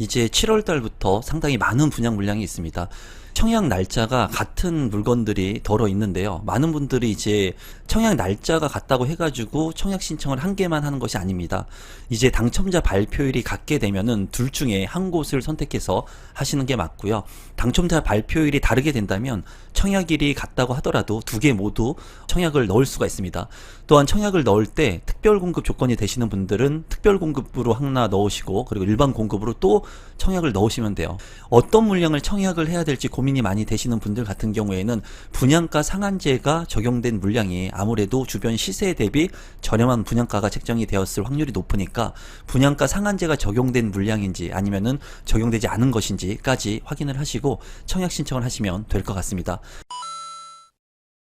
이제 7월 달부터 상당히 많은 분양 물량이 있습니다. 청약 날짜가 같은 물건들이 덜어 있는데요. 많은 분들이 이제 청약 날짜가 같다고 해가지고 청약 신청을 한 개만 하는 것이 아닙니다. 이제 당첨자 발표일이 같게 되면은 둘 중에 한 곳을 선택해서 하시는 게 맞고요. 당첨자 발표일이 다르게 된다면 청약일이 같다고 하더라도 두 개 모두 청약을 넣을 수가 있습니다. 또한 청약을 넣을 때 특별 공급 조건이 되시는 분들은 특별 공급으로 하나 넣으시고, 그리고 일반 공급으로 또 청약을 넣으시면 돼요. 어떤 물량을 청약을 해야 될지 고민이 많이 되시는 분들 같은 경우에는 분양가 상한제가 적용된 물량이 아무래도 주변 시세 대비 저렴한 분양가가 책정이 되었을 확률이 높으니까 분양가 상한제가 적용된 물량인지 아니면은 적용되지 않은 것인지까지 확인을 하시고 청약 신청을 하시면 될 것 같습니다.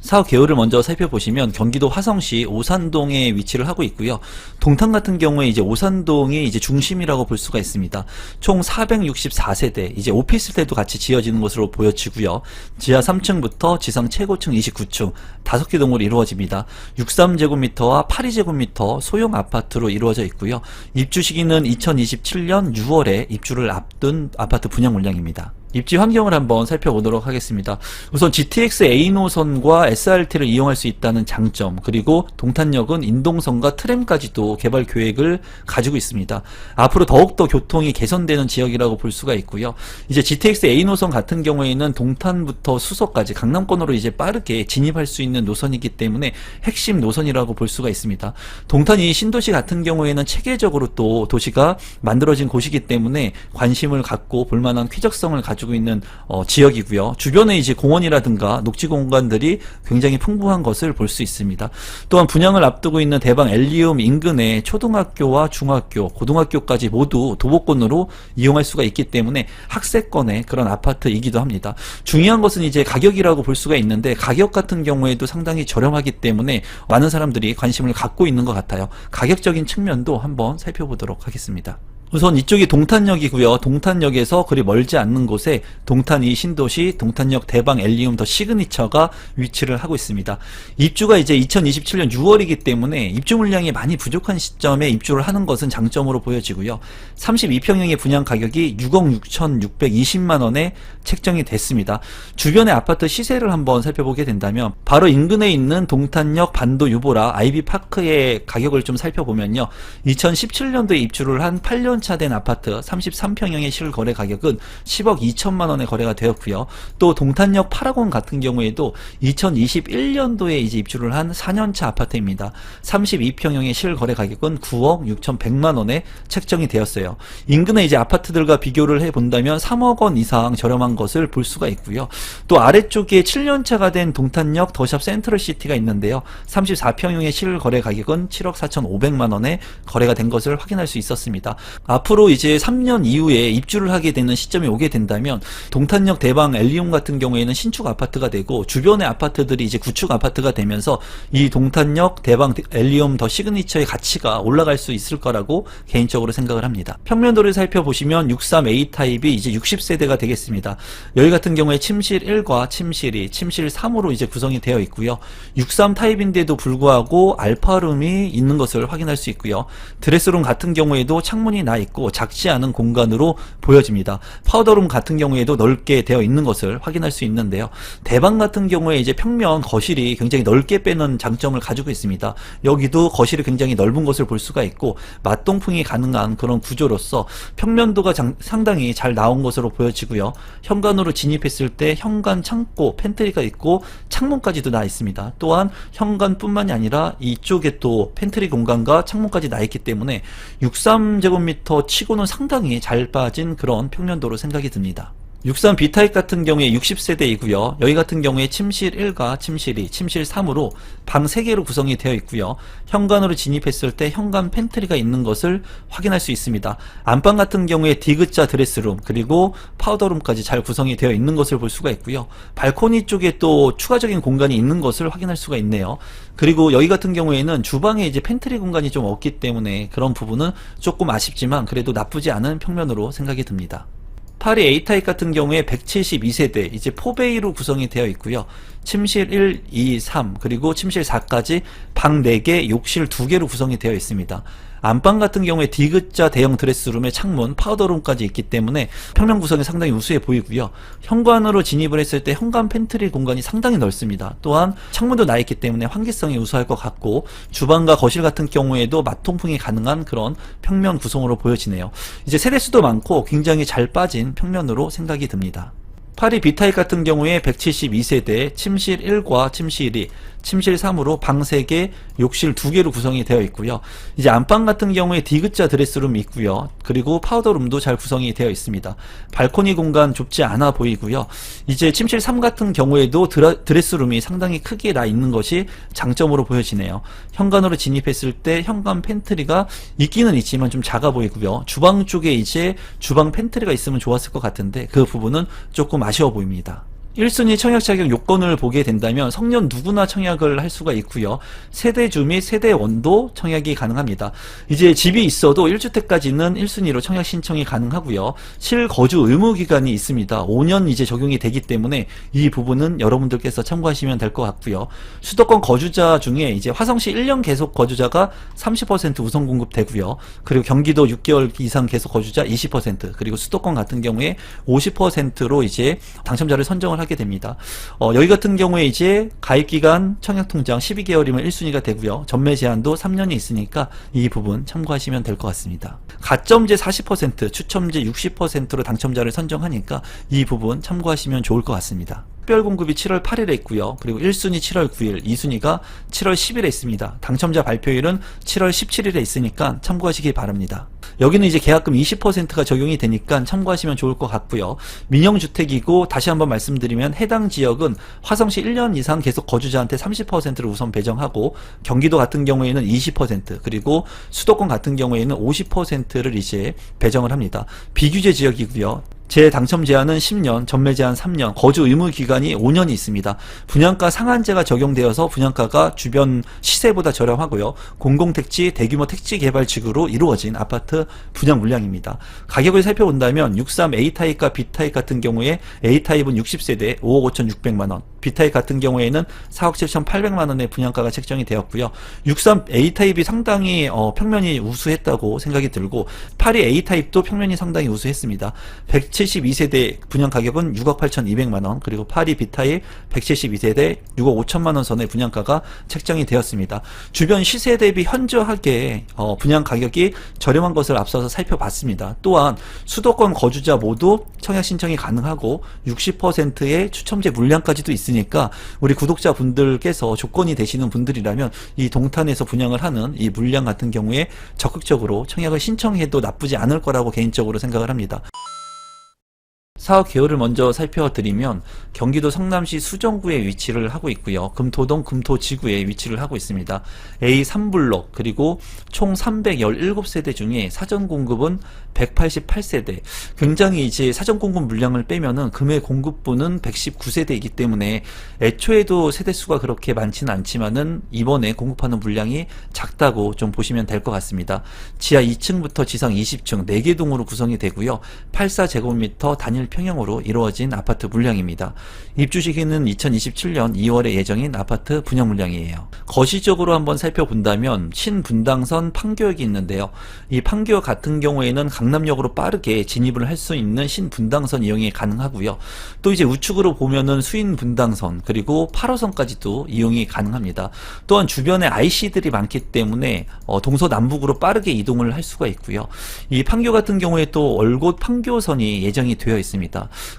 사업 개요를 먼저 살펴보시면 경기도 화성시 오산동에 위치를 하고 있고요. 동탄 같은 경우에 이제 오산동이 이제 중심이라고 볼 수가 있습니다. 총 464세대, 이제 오피스텔도 같이 지어지는 것으로 보여지고요. 지하 3층부터 지상 최고층 29층 5개 동으로 이루어집니다. 63제곱미터와 82제곱미터 소형 아파트로 이루어져 있고요. 입주 시기는 2027년 6월에 입주를 앞둔 아파트 분양 물량입니다. 입지 환경을 한번 살펴보도록 하겠습니다. 우선 GTX A 노선과 SRT를 이용할 수 있다는 장점, 그리고 동탄역은 인동선과 트램까지도 개발 계획을 가지고 있습니다. 앞으로 더욱더 교통이 개선되는 지역이라고 볼 수가 있고요. 이제 GTX A 노선 같은 경우에는 동탄부터 수서까지 강남권으로 이제 빠르게 진입할 수 있는 노선이기 때문에 핵심 노선이라고 볼 수가 있습니다. 동탄이 신도시 같은 경우에는 체계적으로 또 도시가 만들어진 곳이기 때문에 관심을 갖고 볼만한 쾌적성을 가지고 있는 지역이고요. 주변에 이제 공원이라든가 녹지 공간들이 굉장히 풍부한 것을 볼 수 있습니다. 또한 분양을 앞두고 있는 대방 엘리움 인근에 초등학교와 중학교, 고등학교까지 모두 도보권으로 이용할 수가 있기 때문에 학세권의 그런 아파트이기도 합니다. 중요한 것은 이제 가격이라고 볼 수가 있는데, 가격 같은 경우에도 상당히 저렴하기 때문에 많은 사람들이 관심을 갖고 있는 것 같아요. 가격적인 측면도 한번 살펴보도록 하겠습니다. 우선 이쪽이 동탄역이고요. 동탄역에서 그리 멀지 않는 곳에 동탄2 신도시 동탄역 대방 엘리움 더 시그니처가 위치를 하고 있습니다. 입주가 이제 2027년 6월이기 때문에 입주 물량이 많이 부족한 시점에 입주를 하는 것은 장점으로 보여지고요. 32평형의 분양 가격이 6억 6,620만 원에 책정이 됐습니다. 주변의 아파트 시세를 한번 살펴보게 된다면 바로 인근에 있는 동탄역 반도 유보라 아이비파크의 가격을 좀 살펴보면요. 2017년도에 입주를 한 8년 차 된 아파트 33평형의 실거래 가격은 10억 2천만 원에 거래가 되었고요. 또 동탄역 파라곤 같은 경우에도 2021년도에 이제 입주를 한 4년차 아파트입니다. 32평형의 실거래 가격은 9억 6,100만 원에 책정이 되었어요. 인근의 이제 아파트들과 비교를 해본다면 3억 원 이상 저렴한 것을 볼 수가 있고요. 또 아래쪽에 7년차가 된 동탄역 더샵 센트럴시티가 있는데요. 34평형의 실거래 가격은 7억 4,500만 원에 거래가 된 것을 확인할 수 있었습니다. 앞으로 이제 3년 이후에 입주를 하게 되는 시점이 오게 된다면 동탄역 대방 엘리움 같은 경우에는 신축 아파트가 되고 주변의 아파트들이 이제 구축 아파트가 되면서 이 동탄역 대방 엘리움 더 시그니처의 가치가 올라갈 수 있을 거라고 개인적으로 생각을 합니다. 평면도를 살펴보시면 63A 타입이 이제 60세대가 되겠습니다. 여기 같은 경우에 침실 1과 침실 2, 침실 3으로 이제 구성이 되어 있고요. 63 타입인데도 불구하고 알파룸이 있는 것을 확인할 수 있고요. 드레스룸 같은 경우에도 창문이 나 있고 작지 않은 공간으로 보여집니다. 파우더룸 같은 경우에도 넓게 되어 있는 것을 확인할 수 있는데요. 대방 같은 경우에 이제 평면 거실이 굉장히 넓게 빼는 장점을 가지고 있습니다. 여기도 거실이 굉장히 넓은 것을 볼 수가 있고 맞동풍이 가능한 그런 구조로서 평면도가 상당히 잘 나온 것으로 보여지고요. 현관으로 진입했을 때 현관 창고, 팬트리가 있고 창문까지도 나 있습니다. 또한 현관뿐만이 아니라 이쪽에 또 팬트리 공간과 창문까지 나 있기 때문에 63제곱미터 치고는 상당히 잘 빠진 그런 평면도로 생각이 듭니다. 63 B타입 같은 경우에 60세대이고요. 여기 같은 경우에 침실 1과 침실 2, 침실 3으로 방 3개로 구성이 되어 있고요. 현관으로 진입했을 때 현관 팬트리가 있는 것을 확인할 수 있습니다. 안방 같은 경우에 디귿자 드레스룸 그리고 파우더룸까지 잘 구성이 되어 있는 것을 볼 수가 있고요. 발코니 쪽에 또 추가적인 공간이 있는 것을 확인할 수가 있네요. 그리고 여기 같은 경우에는 주방에 이제 팬트리 공간이 좀 없기 때문에 그런 부분은 조금 아쉽지만 그래도 나쁘지 않은 평면으로 생각이 듭니다. 파리 A타입 같은 경우에 172세대 이제 4베이로 구성이 되어 있고요. 침실 1, 2, 3 그리고 침실 4까지 방 4개, 욕실 2개로 구성이 되어 있습니다. 안방 같은 경우에 D자 대형 드레스룸의 창문, 파우더룸까지 있기 때문에 평면 구성이 상당히 우수해 보이고요. 현관으로 진입을 했을 때 현관 팬트리 공간이 상당히 넓습니다. 또한 창문도 나 있기 때문에 환기성이 우수할 것 같고, 주방과 거실 같은 경우에도 마통풍이 가능한 그런 평면 구성으로 보여지네요. 이제 세대수도 많고 굉장히 잘 빠진 평면으로 생각이 듭니다. 파리 B타입 같은 경우에 172세대, 침실 1과 침실 2, 침실 3으로 방 3개, 욕실 2개로 구성이 되어 있고요. 이제 안방 같은 경우에 D자 드레스룸이 있고요. 그리고 파우더룸도 잘 구성이 되어 있습니다. 발코니 공간 좁지 않아 보이고요. 이제 침실 3 같은 경우에도 드레스룸이 상당히 크게 나 있는 것이 장점으로 보여지네요. 현관으로 진입했을 때 현관 팬트리가 있기는 있지만 좀 작아 보이고요. 주방 쪽에 이제 주방 팬트리가 있으면 좋았을 것 같은데 그 부분은 조금 아쉬워 보입니다. 1순위 청약 자격 요건을 보게 된다면 성년 누구나 청약을 할 수가 있고요. 세대주 및 세대원도 청약이 가능합니다. 이제 집이 있어도 1주택까지는 1순위로 청약 신청이 가능하고요. 실거주 의무 기간이 있습니다. 5년 이제 적용이 되기 때문에 이 부분은 여러분들께서 참고하시면 될 것 같고요. 수도권 거주자 중에 이제 화성시 1년 계속 거주자가 30% 우선 공급되고요. 그리고 경기도 6개월 이상 계속 거주자 20%, 그리고 수도권 같은 경우에 50%로 이제 당첨자를 선정을 하게 됩니다. 여기 같은 경우에 이제 가입기간 청약통장 12개월이면 1순위가 되고요. 전매 제한도 3년이 있으니까 이 부분 참고하시면 될 것 같습니다. 가점제 40%, 추첨제 60%로 당첨자를 선정하니까 이 부분 참고하시면 좋을 것 같습니다. 특별 공급이 7월 8일에 있고요. 그리고 1순위 7월 9일, 2순위가 7월 10일에 있습니다. 당첨자 발표일은 7월 17일에 있으니까 참고하시기 바랍니다. 여기는 이제 계약금 20%가 적용이 되니까 참고하시면 좋을 것 같고요. 민영주택이고, 다시 한번 말씀드리면 해당 지역은 화성시 1년 이상 계속 거주자한테 30%를 우선 배정하고, 경기도 같은 경우에는 20%, 그리고 수도권 같은 경우에는 50%를 이제 배정을 합니다. 비규제 지역이고요. 제 당첨 제한은 10년, 전매 제한 3년, 거주 의무 기간이 5년이 있습니다. 분양가 상한제가 적용되어서 분양가가 주변 시세보다 저렴하고요. 공공택지, 대규모 택지 개발 지구로 이루어진 아파트 분양 물량입니다. 가격을 살펴본다면 63 A타입과 B타입 같은 경우에 A타입은 60세대 5억 5,600만원, B타입 같은 경우에는 4억 7,800만원의 분양가가 책정이 되었고요. 63 A타입이 상당히 평면이 우수했다고 생각이 들고, 82 A타입도 평면이 상당히 우수했습니다. 172세대 분양 가격은 6억 8,200만원, 그리고 82 B타입 172세대 6억 5천만원 선의 분양가가 책정이 되었습니다. 주변 시세 대비 현저하게 분양 가격이 저렴한 것을 앞서서 살펴봤습니다. 또한 수도권 거주자 모두 청약 신청이 가능하고 60%의 추첨제 물량까지도 있으니까 우리 구독자분들께서 조건이 되시는 분들이라면 이 동탄에서 분양을 하는 이 물량 같은 경우에 적극적으로 청약을 신청해도 나쁘지 않을 거라고 개인적으로 생각을 합니다. 사업 개요를 먼저 살펴드리면 경기도 성남시 수정구에 위치를 하고 있고요. 금토동 금토지구에 위치를 하고 있습니다. A3블록, 그리고 총 317세대 중에 사전 공급은 188세대. 굉장히 이제 사전 공급 물량을 빼면은 금액 공급분은 119세대이기 때문에 애초에도 세대수가 그렇게 많지는 않지만은 이번에 공급하는 물량이 작다고 좀 보시면 될 것 같습니다. 지하 2층부터 지상 20층 4개 동으로 구성이 되고요. 84제곱미터 단일 평형으로 이루어진 아파트 물량입니다. 입주 시기는 2027년 2월에 예정인 아파트 분양 물량이에요. 거시적으로 한번 살펴본다면 신분당선 판교역이 있는데요. 이 판교역 같은 경우에는 강남역으로 빠르게 진입을 할 수 있는 신분당선 이용이 가능하고요. 또 이제 우측으로 보면은 수인분당선, 그리고 8호선까지도 이용이 가능합니다. 또한 주변에 IC들이 많기 때문에 동서남북으로 빠르게 이동을 할 수가 있고요. 이 판교 같은 경우에 또 월곶 판교선이 예정이 되어 있습니다.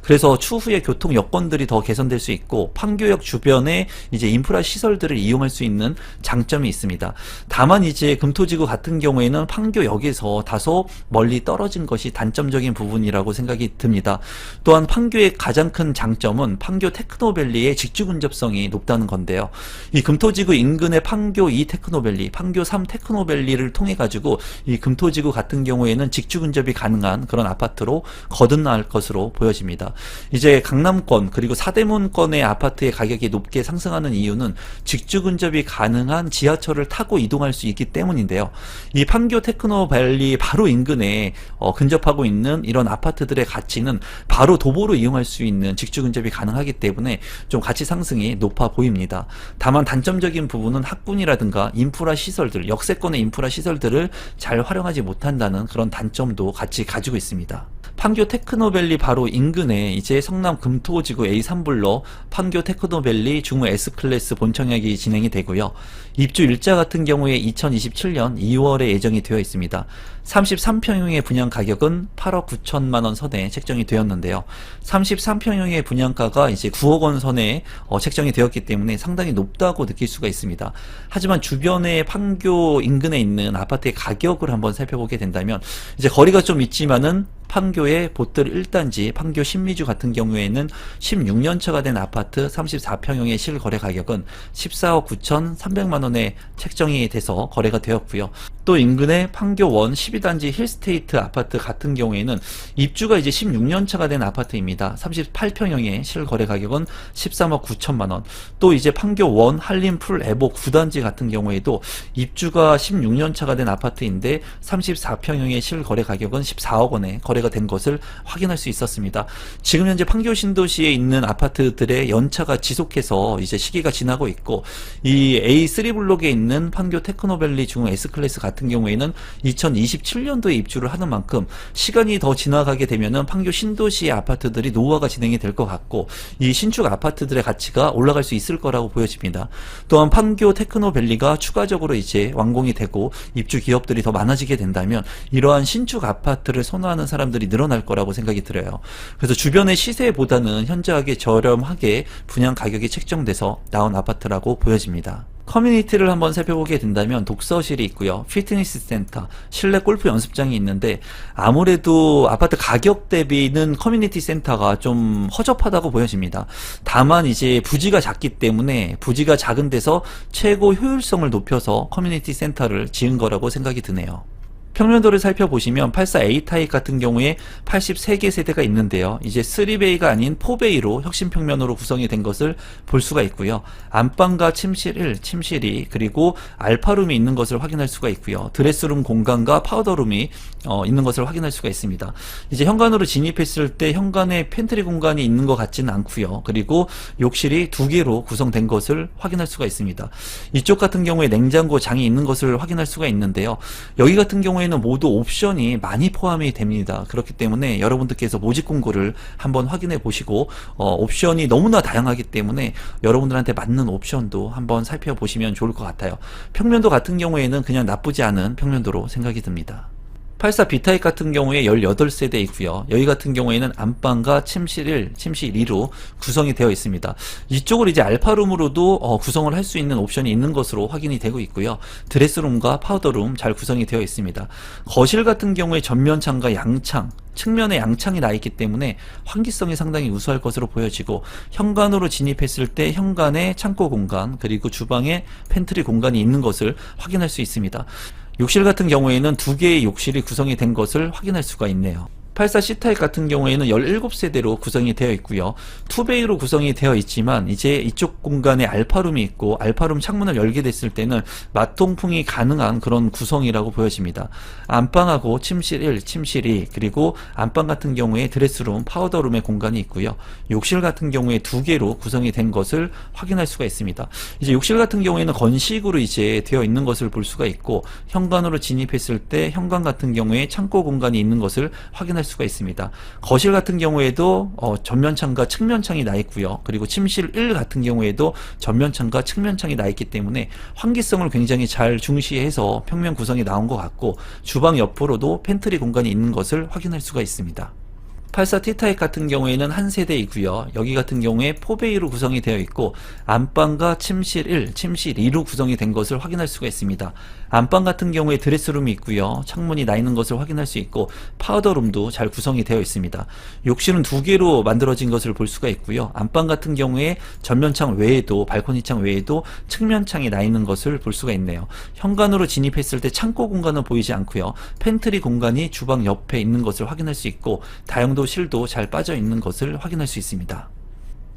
그래서 추후에 교통 여건들이 더 개선될 수 있고 판교역 주변에 이제 인프라 시설들을 이용할 수 있는 장점이 있습니다. 다만 이제 금토지구 같은 경우에는 판교역에서 다소 멀리 떨어진 것이 단점적인 부분이라고 생각이 듭니다. 또한 판교의 가장 큰 장점은 판교 테크노밸리의 직주 근접성이 높다는 건데요. 이 금토지구 인근의 판교 2 테크노밸리, 판교 3 테크노밸리를 통해 가지고 이 금토지구 같은 경우에는 직주 근접이 가능한 그런 아파트로 거듭날 것으로 것으로 보여집니다. 이제 강남권 그리고 사대문권의 아파트의 가격이 높게 상승하는 이유는 직주 근접이 가능한 지하철을 타고 이동할 수 있기 때문인데요. 이 판교 테크노밸리 바로 인근에 근접하고 있는 이런 아파트들의 가치는 바로 도보로 이용할 수 있는 직주 근접이 가능하기 때문에 좀 가치 상승이 높아 보입니다. 다만 단점적인 부분은 학군이라든가 인프라 시설들, 역세권의 인프라 시설들을 잘 활용하지 못한다는 그런 단점도 같이 가지고 있습니다. 판교 테크노밸리 바로 인근에 이제 성남 금토지구 A3블록 판교 테크노밸리 중무 S클래스 본청약이 진행이 되고요. 입주 일자 같은 경우에 2027년 2월에 예정이 되어 있습니다. 33평형의 분양 가격은 8억 9천만 원 선에 책정이 되었는데요. 33평형의 분양가가 이제 9억 원 선에 책정이 되었기 때문에 상당히 높다고 느낄 수가 있습니다. 하지만 주변의 판교 인근에 있는 아파트의 가격을 한번 살펴보게 된다면 이제 거리가 좀 있지만은 판교의 보틀 1단지 판교 신미주 같은 경우에는 16년차가 된 아파트 34평형의 실거래 가격은 14억 9,300만 원에 책정이 돼서 거래가 되었고요. 또 인근의 판교 원 12단지 힐스테이트 아파트 같은 경우에는 입주가 이제 16년차가 된 아파트입니다. 38평형의 실거래 가격은 13억 9천만 원. 또 이제 판교 원 한림풀 에보 9단지 같은 경우에도 입주가 16년차가 된 아파트인데 34평형의 실거래 가격은 14억 원에 거래가 된 것을 확인할 수 있었습니다. 지금 현재 판교 신도시에 있는 아파트들의 연차가 지속해서 이제 시기가 지나고 있고 이 A3 블록에 있는 판교 테크노밸리 중흥 S클래스 같은 경우에는 2027년도에 입주를 하는 만큼 시간이 더 지나가게 되면은 판교 신도시의 아파트들이 노후화가 진행이 될 것 같고 이 신축 아파트들의 가치가 올라갈 수 있을 거라고 보여집니다. 또한 판교 테크노밸리가 추가적으로 이제 완공이 되고 입주 기업들이 더 많아지게 된다면 이러한 신축 아파트를 선호하는 사람들이 늘어날 거라고 생각이 들어요. 그래서 주변의 시세보다는 현저하게 저렴하게 분양 가격이 책정돼서 나온 아파트라고 보여집니다. 커뮤니티를 한번 살펴보게 된다면 독서실이 있고요. 피트니스 센터, 실내 골프 연습장이 있는데 아무래도 아파트 가격 대비는 커뮤니티 센터가 좀 허접하다고 보여집니다. 다만 이제 부지가 작기 때문에 부지가 작은 데서 최고 효율성을 높여서 커뮤니티 센터를 지은 거라고 생각이 드네요. 평면도를 살펴보시면 84A 타입 같은 경우에 83개 세대가 있는데요. 이제 3베이가 아닌 4베이로 혁신 평면으로 구성이 된 것을 볼 수가 있고요. 안방과 침실 1, 침실 2, 그리고 알파룸이 있는 것을 확인할 수가 있고요. 드레스룸 공간과 파우더룸이 있는 것을 확인할 수가 있습니다. 이제 현관으로 진입했을 때 현관에 팬트리 공간이 있는 것 같지는 않고요. 그리고 욕실이 2개로 구성된 것을 확인할 수가 있습니다. 이쪽 같은 경우에 냉장고 장이 있는 것을 확인할 수가 있는데요. 여기 같은 경우에 모두 옵션이 많이 포함이 됩니다. 그렇기 때문에 여러분들께서 모집 공고를 한번 확인해 보시고 옵션이 너무나 다양하기 때문에 여러분들한테 맞는 옵션도 한번 살펴보시면 좋을 것 같아요. 평면도 같은 경우에는 그냥 나쁘지 않은 평면도로 생각이 듭니다. 84B타입 같은 경우에 18세대 있고요. 여기 같은 경우에는 안방과 침실 1, 침실 2로 구성이 되어 있습니다. 이쪽을 이제 알파룸으로도 구성을 할 수 있는 옵션이 있는 것으로 확인이 되고 있고요. 드레스룸과 파우더룸 잘 구성이 되어 있습니다. 거실 같은 경우에 전면창과 양창, 측면에 양창이 나 있기 때문에 환기성이 상당히 우수할 것으로 보여지고 현관으로 진입했을 때 현관에 창고 공간 그리고 주방에 팬트리 공간이 있는 것을 확인할 수 있습니다. 욕실 같은 경우에는 2개의 욕실이 구성이 된 것을 확인할 수가 있네요. 84C타입 같은 경우에는 17세대로 구성이 되어 있고요. 2베이로 구성이 되어 있지만 이제 이쪽 공간에 알파룸이 있고 알파룸 창문을 열게 됐을 때는 맞통풍이 가능한 그런 구성이라고 보여집니다. 안방하고 침실 1, 침실 2 그리고 안방 같은 경우에 드레스룸, 파우더룸의 공간이 있고요. 욕실 같은 경우에 2개로 구성이 된 것을 확인할 수가 있습니다. 이제 욕실 같은 경우에는 건식으로 이제 되어 있는 것을 볼 수가 있고 현관으로 진입했을 때 현관 같은 경우에 창고 공간이 있는 것을 확인할 수가 있습니다. 거실 같은 경우에도 전면창과 측면창이 나 있고요. 그리고 침실 1 같은 경우에도 전면창과 측면창이 나 있기 때문에 환기성을 굉장히 잘 중시해서 평면 구성이 나온 것 같고 주방 옆으로도 팬트리 공간이 있는 것을 확인할 수가 있습니다. 84T타입 같은 경우에는 한 세대이고요. 여기 같은 경우에 4베이로 구성이 되어 있고 안방과 침실 1, 침실 2로 구성이 된 것을 확인할 수가 있습니다. 안방 같은 경우에 드레스룸이 있고요. 창문이 나 있는 것을 확인할 수 있고 파우더룸도 잘 구성이 되어 있습니다. 욕실은 2개로 만들어진 것을 볼 수가 있고요. 안방 같은 경우에 전면창 외에도 발코니창 외에도 측면창이 나 있는 것을 볼 수가 있네요. 현관으로 진입했을 때 창고 공간은 보이지 않고요. 팬트리 공간이 주방 옆에 있는 것을 확인할 수 있고 다용도 배당도 실도 잘 빠져 있는 것을 확인할 수 있습니다.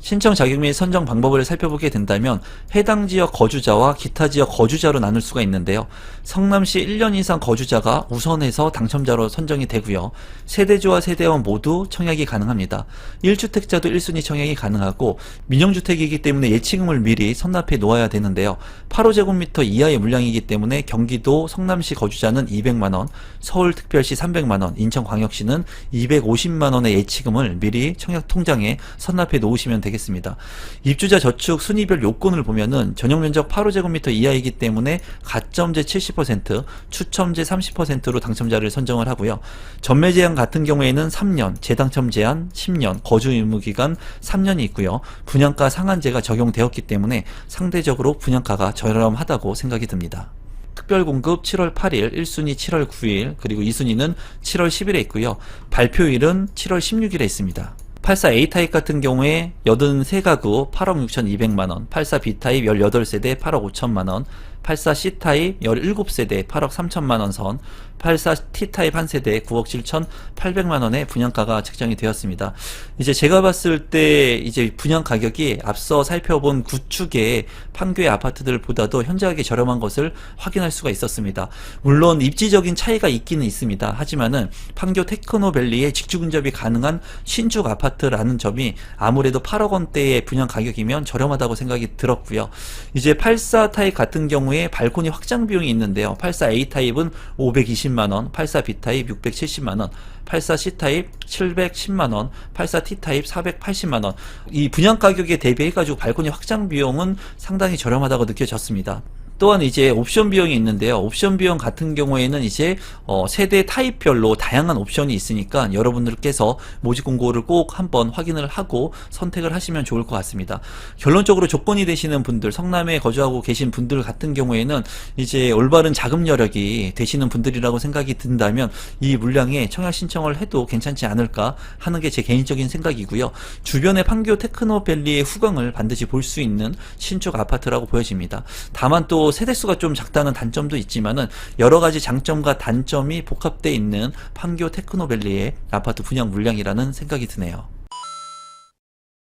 신청 자격 및 선정 방법을 살펴보게 된다면 해당 지역 거주자와 기타 지역 거주자로 나눌 수가 있는데요. 성남시 1년 이상 거주자가 우선해서 당첨자로 선정이 되고요. 세대주와 세대원 모두 청약이 가능합니다. 1주택자도 1순위 청약이 가능하고 민영주택이기 때문에 예치금을 미리 선납해 놓아야 되는데요. 8호제곱미터 이하의 물량이기 때문에 경기도 성남시 거주자는 200만원, 서울특별시 300만원, 인천광역시는 250만원의 예치금을 미리 청약 통장에 선납해 놓으시면 되겠습니다. 입주자 저축 순위별 요건을 보면은 전용면적 8호제곱미터 이하이기 때문에 가점제 70%, 추첨제 30%로 당첨자를 선정을 하고요. 전매 제한 같은 경우에는 3년, 재당첨 제한 10년, 거주 의무 기간 3년이 있고요. 분양가 상한제가 적용되었기 때문에 상대적으로 분양가가 저렴하다고 생각이 듭니다. 특별공급 7월 8일, 1순위 7월 9일, 그리고 2순위는 7월 10일에 있고요. 발표일은 7월 16일에 있습니다. 84A타입 같은 경우에 83가구 8억 6,200만원, 84B타입 18세대 8억 5천만원, 84C타입 17세대 8억 3천만원 선, 84T타입 한 세대 9억 7,800만원의 분양가가 책정이 되었습니다. 이제 제가 봤을 때 이제 분양 가격이 앞서 살펴본 구축의 판교의 아파트들보다도 현저하게 저렴한 것을 확인할 수가 있었습니다. 물론 입지적인 차이가 있기는 있습니다. 하지만은 판교 테크노밸리에 직주 근접이 가능한 신축 아파트라는 점이 아무래도 8억 원대의 분양 가격이면 저렴하다고 생각이 들었고요. 이제 84타입 같은 경우에 발코니 확장 비용이 있는데요. 84A타입은 520만원, 84B타입 670만원, 84C타입 710만원, 84T타입 480만원. 이 분양 가격에 대비해가지고 발코니 확장 비용은 상당히 저렴하다고 느껴졌습니다. 또한 이제 옵션 비용이 있는데요. 옵션 비용 같은 경우에는 이제 세대 타입별로 다양한 옵션이 있으니까 여러분들께서 모집 공고를 꼭 한번 확인을 하고 선택을 하시면 좋을 것 같습니다. 결론적으로 조건이 되시는 분들, 성남에 거주하고 계신 분들 같은 경우에는 이제 올바른 자금 여력이 되시는 분들이라고 생각이 든다면 이 물량에 청약 신청을 해도 괜찮지 않을까 하는 게 제 개인적인 생각이고요. 주변의 판교 테크노밸리의 후광을 반드시 볼 수 있는 신축 아파트라고 보여집니다. 다만 또 세대수가 좀 작다는 단점도 있지만은 여러 가지 장점과 단점이 복합되어 있는 판교 테크노밸리의 아파트 분양 물량이라는 생각이 드네요.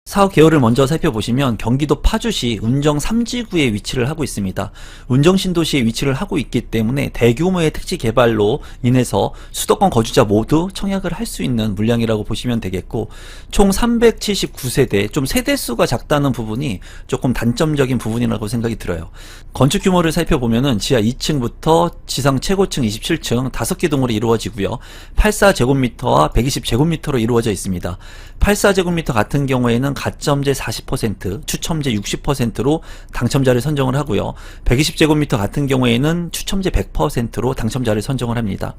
사업 개요를 먼저 살펴보시면 경기도 파주시 운정 3지구에 위치를 하고 있습니다. 운정 신도시에 위치를 하고 있기 때문에 대규모의 택지 개발로 인해서 수도권 거주자 모두 청약을 할 수 있는 물량이라고 보시면 되겠고, 총 379세대, 좀 세대수가 작다는 부분이 조금 단점적인 부분이라고 생각이 들어요. 건축 규모를 살펴보면은 지하 2층부터 지상 최고층 27층 5개 동으로 이루어지고요. 84제곱미터와 120제곱미터로 이루어져 있습니다. 84제곱미터 같은 경우에는 가점제 40%, 추첨제 60%로 당첨자를 선정을 하고요. 120제곱미터 같은 경우에는 추첨제 100%로 당첨자를 선정을 합니다.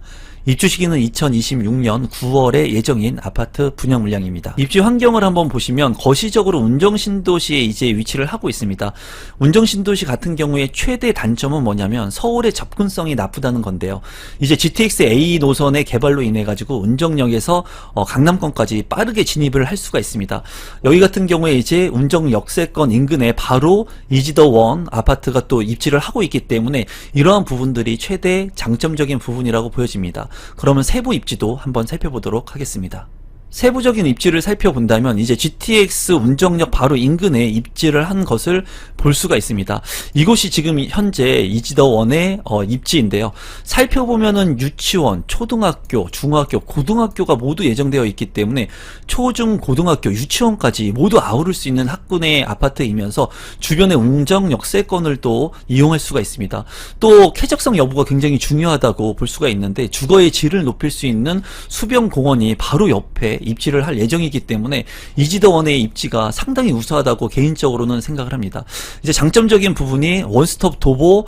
입주 시기는 2026년 9월에 예정인 아파트 분양 물량입니다. 입주 환경을 한번 보시면 거시적으로 운정신도시에 이제 위치를 하고 있습니다. 운정신도시 같은 경우에 최대 단점은 뭐냐면 서울의 접근성이 나쁘다는 건데요. 이제 GTX A 노선의 개발로 인해 가지고 운정역에서 강남권까지 빠르게 진입을 할 수가 있습니다. 여기 같은 경우에 이제 운정 역세권 인근에 바로 이지더원 아파트가 또 입지를 하고 있기 때문에 이러한 부분들이 최대 장점적인 부분이라고 보여집니다. 그러면 세부 입지도 한번 살펴보도록 하겠습니다. 세부적인 입지를 살펴본다면 이제 GTX 운정역 바로 인근에 입지를 한 것을 볼 수가 있습니다. 이곳이 지금 현재 이지더원의 입지인데요. 살펴보면은 유치원, 초등학교, 중학교, 고등학교가 모두 예정되어 있기 때문에 초중 고등학교, 유치원까지 모두 아우를 수 있는 학군의 아파트이면서 주변의 운정 역세권을 또 이용할 수가 있습니다. 또 쾌적성 여부가 굉장히 중요하다고 볼 수가 있는데 주거의 질을 높일 수 있는 수변공원이 바로 옆에 입지를 할 예정이기 때문에 이지더원의 입지가 상당히 우수하다고 개인적으로는 생각을 합니다. 이제 장점적인 부분이 원스톱 도보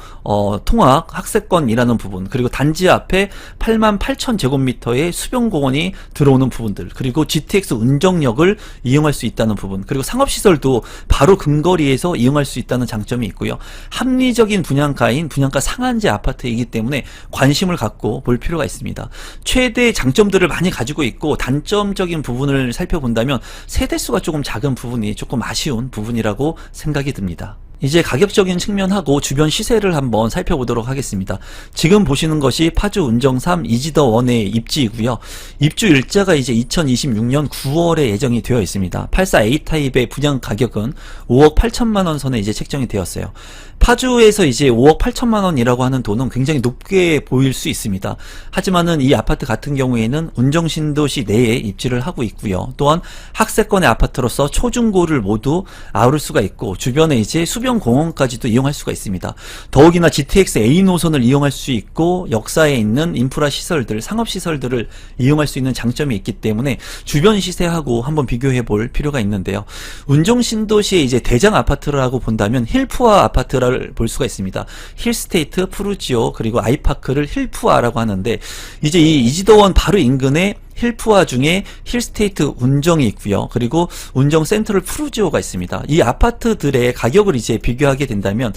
통학 학세권이라는 부분, 그리고 단지 앞에 88,000제곱미터의 수변공원이 들어오는 부분들, 그리고 GTX 운정역을 이용할 수 있다는 부분, 그리고 상업시설도 바로 근거리에서 이용할 수 있다는 장점이 있고요. 합리적인 분양가인 분양가 상한제 아파트이기 때문에 관심을 갖고 볼 필요가 있습니다. 최대 장점들을 많이 가지고 있고 단점적인 부분을 살펴본다면 세대수가 조금 작은 부분이 조금 아쉬운 부분이라고 생각이 듭니다. 이제 가격적인 측면하고 주변 시세를 한번 살펴보도록 하겠습니다. 지금 보시는 것이 파주 운정 3 이지더 1의 입지이고요. 입주 일자가 이제 2026년 9월에 예정이 되어 있습니다. 84A 타입의 분양 가격은 5억 8천만 원 선에 이제 책정이 되었어요. 파주에서 이제 5억 8천만 원이라고 하는 돈은 굉장히 높게 보일 수 있습니다. 하지만은 이 아파트 같은 경우에는 운정 신도시 내에 입지를 하고 있고요. 또한 학세권의 아파트로서 초중고를 모두 아우를 수가 있고 주변에 이제 수변 공원까지도 이용할 수가 있습니다. 더욱이나 GTX A 노선을 이용할 수 있고 역사에 있는 인프라 시설들, 상업 시설들을 이용할 수 있는 장점이 있기 때문에 주변 시세하고 한번 비교해 볼 필요가 있는데요. 운정 신도시의 이제 대장 아파트라고 본다면 힐푸아 아파트를 볼 수가 있습니다. 힐스테이트, 푸르지오, 그리고 아이파크를 힐푸아라고 하는데 이제 이 이지더원 바로 인근에 힐푸아 중에 힐스테이트 운정이 있고요. 그리고 운정 센트럴 푸르지오가 있습니다. 이 아파트들의 가격을 이제 비교하게 된다면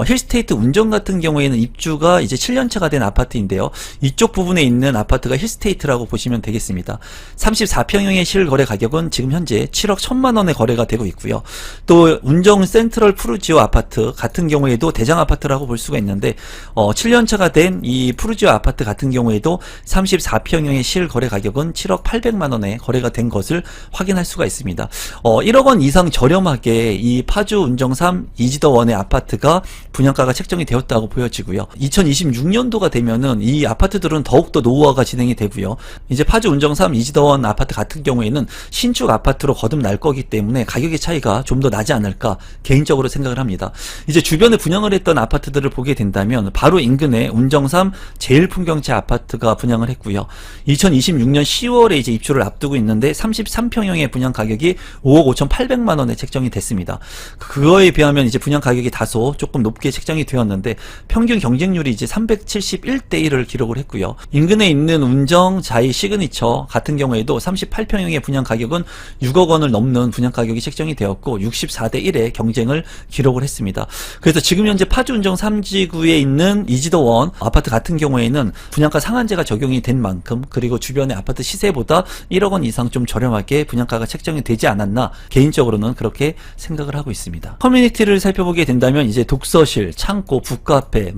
힐스테이트 운정 같은 경우에는 입주가 이제 7년차가 된 아파트인데요. 이쪽 부분에 있는 아파트가 힐스테이트라고 보시면 되겠습니다. 34평형의 실거래 가격은 지금 현재 7억 1천만 원에 거래가 되고 있고요. 또 운정 센트럴 푸르지오 아파트 같은 경우에도 대장 아파트라고 볼 수가 있는데 7년차가 된 이 푸르지오 아파트 같은 경우에도 34평형의 실거래 가격은 7억 800만 원에 거래가 된 것을 확인할 수가 있습니다. 1억 원 이상 저렴하게 이 파주 운정 3 이지더 1의 아파트가 분양가가 책정이 되었다고 보여지고요. 2026년도가 되면은 이 아파트들은 더욱더 노후화가 진행이 되고요. 이제 파주 운정 3 이지더 1 아파트 같은 경우에는 신축 아파트로 거듭날 거기 때문에 가격의 차이가 좀 더 나지 않을까 개인적으로 생각을 합니다. 이제 주변에 분양을 했던 아파트들을 보게 된다면 바로 인근에 운정 3 제일풍경채 아파트가 분양을 했고요. 2026년 10월에 이제 입주를 앞두고 있는데 33평형의 분양 가격이 5억 5,800만 원에 책정이 됐습니다. 그거에 비하면 이제 분양 가격이 다소 조금 높게 책정이 되었는데 평균 경쟁률이 이제 371대 1을 기록을 했고요. 인근에 있는 운정 자이 시그니처 같은 경우에도 38평형의 분양 가격은 6억 원을 넘는 분양 가격이 책정이 되었고 64대 1의 경쟁을 기록을 했습니다. 그래서 지금 현재 파주 운정 3지구에 있는 이지더 1 아파트 같은 경우에는 분양가 상한제가 적용이 된 만큼 그리고 주변의 아파트 시세보다 1억 원 이상 좀 저렴하게 분양가가 책정이 되지 않았나 개인적으로는 그렇게 생각을 하고 있습니다. 커뮤니티를 살펴보게 된다면 이제 독서실, 창고, 북카페,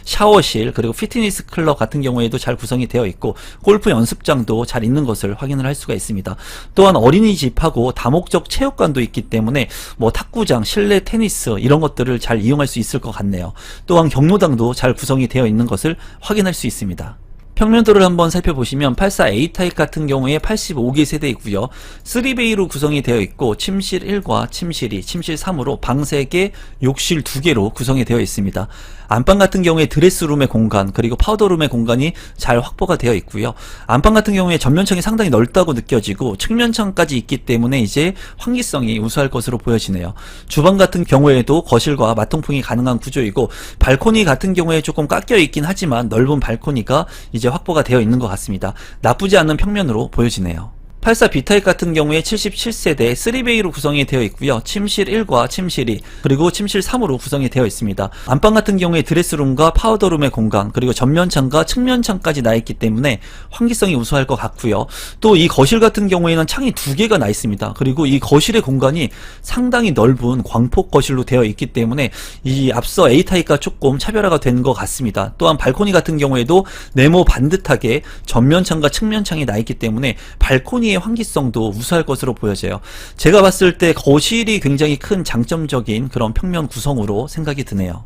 샤워실 그리고 피트니스 클럽 같은 경우에도 잘 구성이 되어 있고 골프 연습장도 잘 있는 것을 확인을 할 수가 있습니다. 또한 어린이집하고 다목적 체육관도 있기 때문에 탁구장, 실내 테니스 이런 것들을 잘 이용할 수 있을 것 같네요. 또한 경로당도 잘 구성이 되어 있는 것을 확인할 수 있습니다. 평면도를 한번 살펴보시면 84A 타입 같은 경우에 85개 세대이고요. 3베이로 구성이 되어 있고 침실 1과 침실 2, 침실 3으로 방 3개, 욕실 2개로 구성이 되어 있습니다. 안방 같은 경우에 드레스룸의 공간 그리고 파우더룸의 공간이 잘 확보가 되어 있고요. 안방 같은 경우에 전면창이 상당히 넓다고 느껴지고 측면창까지 있기 때문에 이제 환기성이 우수할 것으로 보여지네요. 주방 같은 경우에도 거실과 마통풍이 가능한 구조이고 발코니 같은 경우에 조금 깎여 있긴 하지만 넓은 발코니가 이제 확보가 되어 있는 것 같습니다. 나쁘지 않은 평면으로 보여지네요. 84B 타입 같은 경우에 77세대 3베이로 구성이 되어 있고요. 침실 1과 침실 2 그리고 침실 3으로 구성이 되어 있습니다. 안방 같은 경우에 드레스룸과 파우더룸의 공간 그리고 전면창과 측면창까지 나 있기 때문에 환기성이 우수할 것 같고요. 또 이 거실 같은 경우에는 창이 2개가 나 있습니다. 그리고 이 거실의 공간이 상당히 넓은 광폭 거실로 되어 있기 때문에 이 앞서 A 타입과 조금 차별화가 된 것 같습니다. 또한 발코니 같은 경우에도 네모 반듯하게 전면창과 측면창이 나 있기 때문에 발코니 환기성도 우수할 것으로 보여져요. 제가 봤을 때 거실이 굉장히 큰 장점적인 그런 평면 구성으로 생각이 드네요.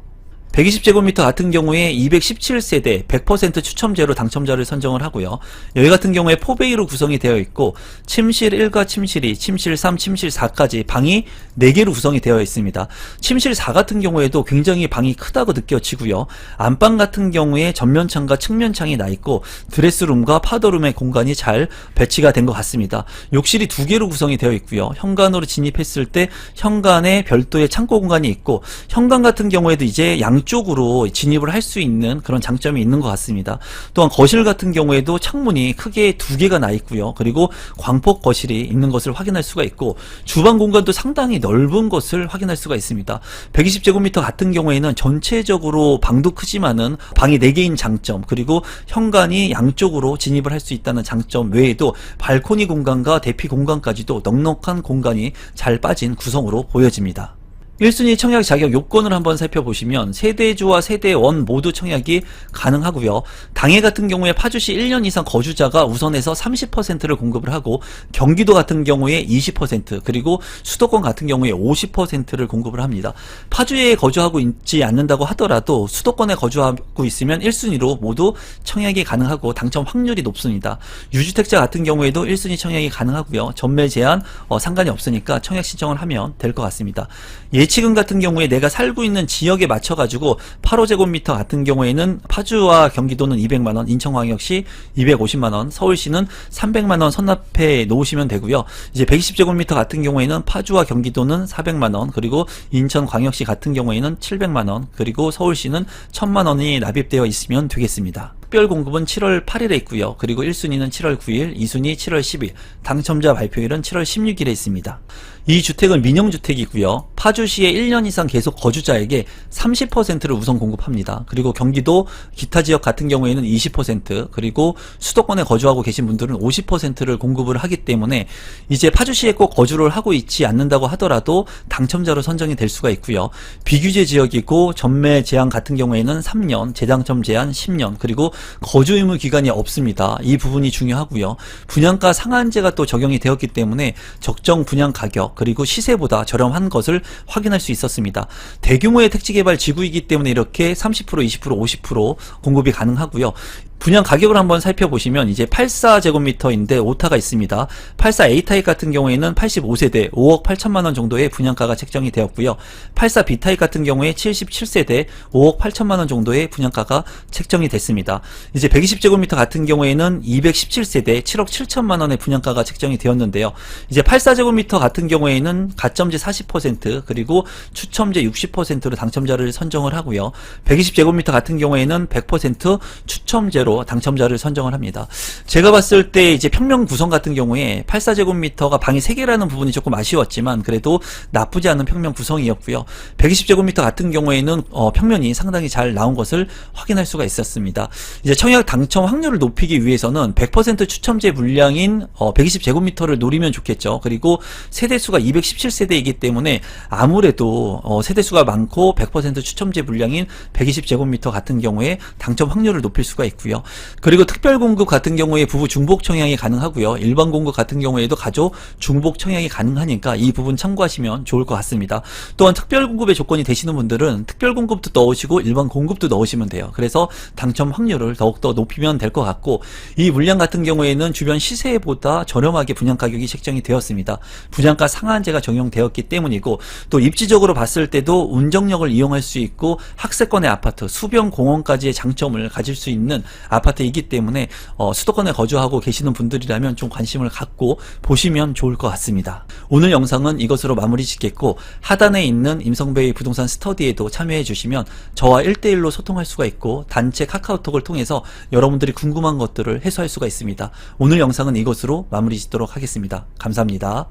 120제곱미터 같은 경우에 217세대 100% 추첨제로 당첨자를 선정을 하고요. 여기 같은 경우에 4베이로 구성이 되어 있고 침실 1과 침실 2, 침실 3, 침실 4까지 방이 4개로 구성이 되어 있습니다. 침실 4 같은 경우에도 굉장히 방이 크다고 느껴지고요. 안방 같은 경우에 전면창과 측면창이 나 있고 드레스룸과 파더룸의 공간이 잘 배치가 된 것 같습니다. 욕실이 2개로 구성이 되어 있고요. 현관으로 진입했을 때 현관에 별도의 창고 공간이 있고 현관 같은 경우에도 이제 양쪽으로 진입을 할 수 있는 그런 장점이 있는 것 같습니다. 또한 거실 같은 경우에도 창문이 크게 2개가 나 있고요. 그리고 광폭 거실이 있는 것을 확인할 수가 있고 주방 공간도 상당히 넓은 것을 확인할 수가 있습니다. 120제곱미터 같은 경우에는 전체적으로 방도 크지만은 방이 4개인 장점 그리고 현관이 양쪽으로 진입을 할 수 있다는 장점 외에도 발코니 공간과 대피 공간까지도 넉넉한 공간이 잘 빠진 구성으로 보여집니다. 1순위 청약 자격 요건을 한번 살펴보시면 세대주와 세대원 모두 청약이 가능하고요. 당해 같은 경우에 파주시 1년 이상 거주자가 우선해서 30%를 공급을 하고, 경기도 같은 경우에 20%, 그리고 수도권 같은 경우에 50%를 공급을 합니다. 파주에 거주하고 있지 않는다고 하더라도 수도권에 거주하고 있으면 1순위로 모두 청약이 가능하고 당첨 확률이 높습니다. 유주택자 같은 경우에도 1순위 청약이 가능하고요. 전매 제한 상관이 없으니까 청약 신청을 하면 될 것 같습니다. 예치금 같은 경우에 내가 살고 있는 지역에 맞춰가지고 8호제곱미터 같은 경우에는 파주와 경기도는 200만원, 인천광역시 250만원, 서울시는 300만원 선납해 놓으시면 되고요. 이제 120제곱미터 같은 경우에는 파주와 경기도는 400만원, 그리고 인천광역시 같은 경우에는 700만원, 그리고 서울시는 1000만원이 납입되어 있으면 되겠습니다. 특별 공급은 7월 8일에 있고요. 그리고 1순위는 7월 9일, 2순위 7월 10일, 당첨자 발표일은 7월 16일에 있습니다. 이 주택은 민영주택이고요. 파주시에 1년 이상 계속 거주자에게 30%를 우선 공급합니다. 그리고 경기도 기타 지역 같은 경우에는 20%, 그리고 수도권에 거주하고 계신 분들은 50%를 공급을 하기 때문에 이제 파주시에 꼭 거주를 하고 있지 않는다고 하더라도 당첨자로 선정이 될 수가 있고요. 비규제 지역이고 전매 제한 같은 경우에는 3년, 재당첨 제한 10년, 그리고 거주 의무 기간이 없습니다. 이 부분이 중요하고요. 분양가 상한제가 또 적용이 되었기 때문에 적정 분양 가격 그리고 시세보다 저렴한 것을 확인할 수 있었습니다. 대규모의 택지개발 지구이기 때문에 이렇게 30%, 20%, 50% 공급이 가능하고요. 분양 가격을 한번 살펴보시면 이제 84제곱미터인데 오타가 있습니다. 84 A타입 같은 경우에는 85세대 5억 8천만원 정도의 분양가가 책정이 되었고요. 84 B타입 같은 경우에 77세대 5억 8천만원 정도의 분양가가 책정이 됐습니다. 이제 120제곱미터 같은 경우에는 217세대 7억 7천만원의 분양가가 책정이 되었는데요. 이제 84제곱미터 같은 경우에는 가점제 40% 그리고 추첨제 60%로 당첨자를 선정을 하고요. 120제곱미터 같은 경우에는 100% 추첨제로 당첨자를 선정을 합니다. 제가 봤을 때 이제 평면 구성 같은 경우에 84제곱미터가 방이 3개라는 부분이 조금 아쉬웠지만 그래도 나쁘지 않은 평면 구성이었고요. 120제곱미터 같은 경우에는 평면이 상당히 잘 나온 것을 확인할 수가 있었습니다. 이제 청약 당첨 확률을 높이기 위해서는 100% 추첨제 물량인 120제곱미터를 노리면 좋겠죠. 그리고 세대수가 217세대이기 때문에 아무래도 세대수가 많고 100% 추첨제 물량인 120제곱미터 같은 경우에 당첨 확률을 높일 수가 있고요. 그리고 특별 공급 같은 경우에 부부 중복 청약이 가능하고요. 일반 공급 같은 경우에도 가족 중복 청약이 가능하니까 이 부분 참고하시면 좋을 것 같습니다. 또한 특별 공급의 조건이 되시는 분들은 특별 공급도 넣으시고 일반 공급도 넣으시면 돼요. 그래서 당첨 확률을 더욱더 높이면 될 것 같고, 이 물량 같은 경우에는 주변 시세보다 저렴하게 분양 가격이 책정이 되었습니다. 분양가 상한제가 적용되었기 때문이고, 또 입지적으로 봤을 때도 운정역을 이용할 수 있고 학세권의 아파트, 수변 공원까지의 장점을 가질 수 있는 아파트이기 때문에 수도권에 거주하고 계시는 분들이라면 좀 관심을 갖고 보시면 좋을 것 같습니다. 오늘 영상은 이것으로 마무리 짓겠고, 하단에 있는 임성배의 부동산 스터디에도 참여해 주시면 저와 1대1로 소통할 수가 있고 단체 카카오톡을 통해서 여러분들이 궁금한 것들을 해소할 수가 있습니다. 오늘 영상은 이것으로 마무리 짓도록 하겠습니다. 감사합니다.